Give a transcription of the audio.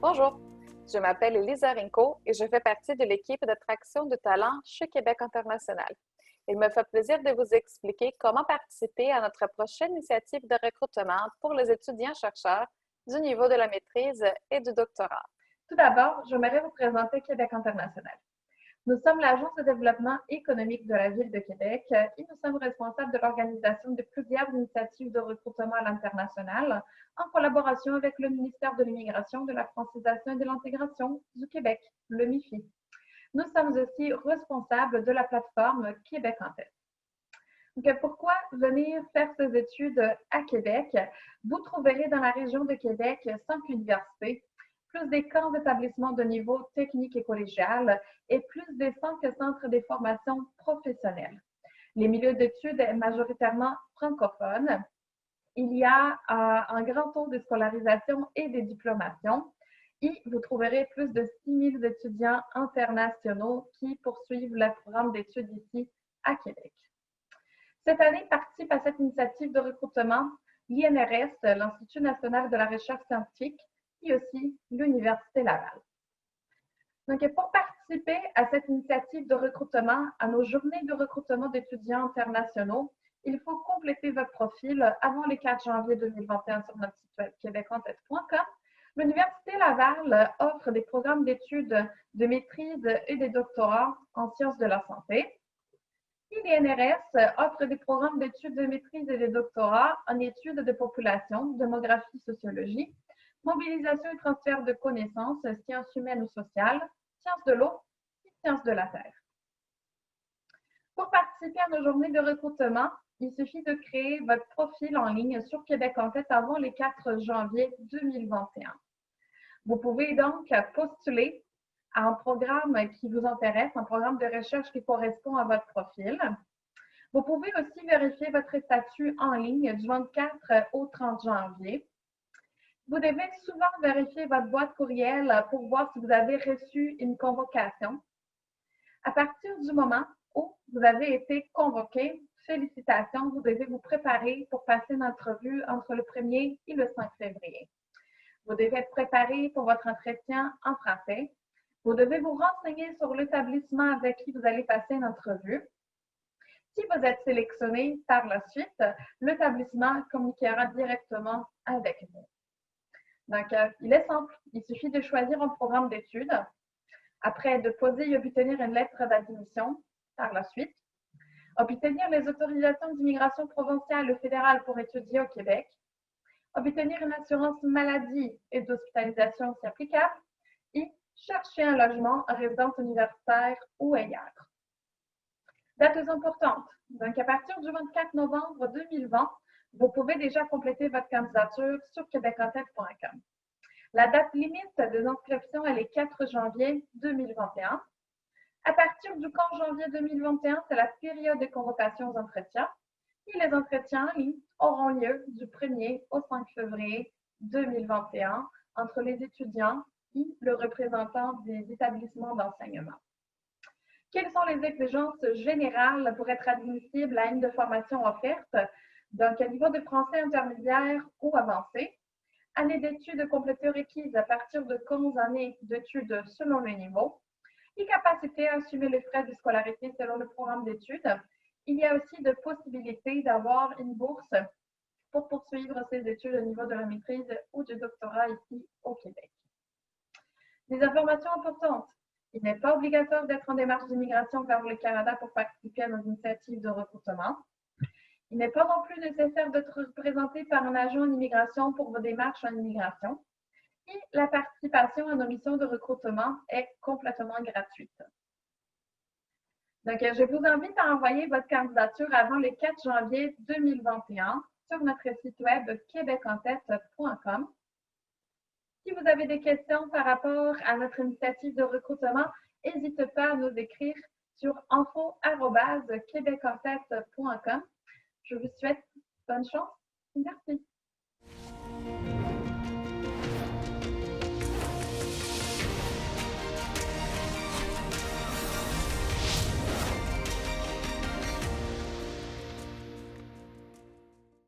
Bonjour, je m'appelle Elisa Rinco et je fais partie de l'équipe d'attraction de talent chez Québec International. Il me fait plaisir de vous expliquer comment participer à notre prochaine initiative de recrutement pour les étudiants-chercheurs du niveau de la maîtrise et du doctorat. Tout d'abord, j'aimerais vous présenter Québec International. Nous sommes l'Agence de développement économique de la Ville de Québec et nous sommes responsables de l'organisation de plusieurs initiatives de recrutement à l'international en collaboration avec le ministère de l'Immigration, de la Francisation et de l'Intégration du Québec, le MIFI. Nous sommes aussi responsables de la plateforme Québec en tête. Donc, pourquoi venir faire ces études à Québec? Vous trouverez dans la région de Québec 5 universités, plus des camps d'établissement de niveau technique et collégial et plus des 5 centres de formation professionnelle. Les milieux d'études sont majoritairement francophones. Il y a un grand taux de scolarisation et de diplomation et vous trouverez plus de 6 000 étudiants internationaux qui poursuivent le programme d'études ici à Québec. Cette année, participe à cette initiative de recrutement l'INRS, l'Institut national de la recherche scientifique, et aussi l'Université Laval. Donc, pour participer à cette initiative de recrutement, à nos journées de recrutement d'étudiants internationaux, il faut compléter votre profil avant le 4 janvier 2021 sur notre site web québecontête.com. L'Université Laval offre des programmes d'études de maîtrise et des doctorats en sciences de la santé. Et l'INRS offre des programmes d'études de maîtrise et de doctorat en études de population, démographie, sociologie, mobilisation et transfert de connaissances, sciences humaines ou sociales, sciences de l'eau et sciences de la terre. Pour participer à nos journées de recrutement, il suffit de créer votre profil en ligne sur Québec en tête avant le 4 janvier 2021. Vous pouvez donc postuler à un programme qui vous intéresse, un programme de recherche qui correspond à votre profil. Vous pouvez aussi vérifier votre statut en ligne du 24 au 30 janvier. Vous devez souvent vérifier votre boîte courriel pour voir si vous avez reçu une convocation. À partir du moment où vous avez été convoqué, félicitations, vous devez vous préparer pour passer une entrevue entre le 1er et le 5 février. Vous devez être préparé pour votre entretien en français. Vous devez vous renseigner sur l'établissement avec qui vous allez passer une entrevue. Si vous êtes sélectionné par la suite, l'établissement communiquera directement avec vous. Donc, il est simple. Il suffit de choisir un programme d'études. Après, de poser et obtenir une lettre d'admission par la suite. Obtenir les autorisations d'immigration provinciale ou fédérale pour étudier au Québec. Obtenir une assurance maladie et d'hospitalisation si applicable. Et chercher un logement en résidence universitaire ou ailleurs. Dates importantes. Donc, à partir du 24 novembre 2020, vous pouvez déjà compléter votre candidature sur québecontête.com. La date limite des inscriptions est le 4 janvier 2021. À partir du 15 janvier 2021, c'est la période de convocation aux entretiens. Et les entretiens auront lieu du 1er au 5 février 2021 entre les étudiants et le représentant des établissements d'enseignement. Quelles sont les exigences générales pour être admissible à une de formation offerte? Donc, à niveau de français intermédiaire ou avancé, année d'études complétées requises à partir de 15 années d'études selon le niveau, et capacité à assumer les frais de scolarité selon le programme d'études. Il y a aussi de possibilités d'avoir une bourse pour poursuivre ses études au niveau de la maîtrise ou du doctorat ici au Québec. Des informations importantes. Il n'est pas obligatoire d'être en démarche d'immigration vers le Canada pour participer à nos initiatives de recrutement. Il n'est pas non plus nécessaire d'être représenté par un agent en immigration pour vos démarches en immigration. Et la participation à nos missions de recrutement est complètement gratuite. Donc, je vous invite à envoyer votre candidature avant le 4 janvier 2021 sur notre site web québecontête.com. Si vous avez des questions par rapport à notre initiative de recrutement, n'hésitez pas à nous écrire sur info@québecontête.com. Je vous souhaite bonne chance. Merci.